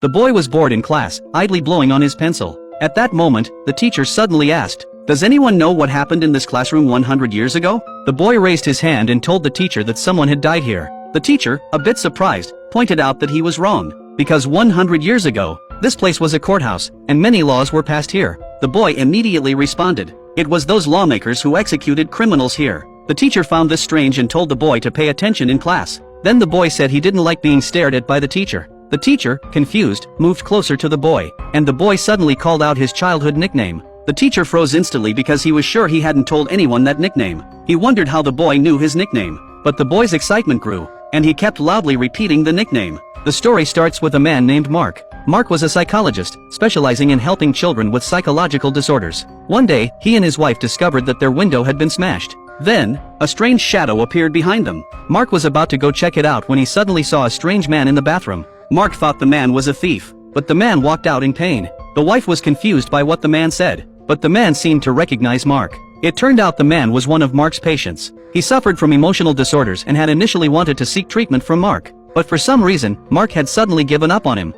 The boy was bored in class, idly blowing on his pencil. At that moment, the teacher suddenly asked, "Does anyone know what happened in this classroom 100 years ago?" The boy raised his hand and told the teacher that someone had died here. The teacher, a bit surprised, pointed out that he was wrong. Because 100 years ago, this place was a courthouse, and many laws were passed here. The boy immediately responded. It was those lawmakers who executed criminals here. The teacher found this strange and told the boy to pay attention in class. Then the boy said he didn't like being stared at by the teacher. The teacher, confused, moved closer to the boy, and the boy suddenly called out his childhood nickname. The teacher froze instantly because he was sure he hadn't told anyone that nickname. He wondered how the boy knew his nickname. But the boy's excitement grew, and he kept loudly repeating the nickname. The story starts with a man named Mark. Mark was a psychologist, specializing in helping children with psychological disorders. One day, he and his wife discovered that their window had been smashed. Then, a strange shadow appeared behind them. Mark was about to go check it out when he suddenly saw a strange man in the bathroom. Mark thought the man was a thief, but the man walked out in pain. The wife was confused by what the man said, but the man seemed to recognize Mark. It turned out the man was one of Mark's patients. He suffered from emotional disorders and had initially wanted to seek treatment from Mark. But for some reason, Mark had suddenly given up on him.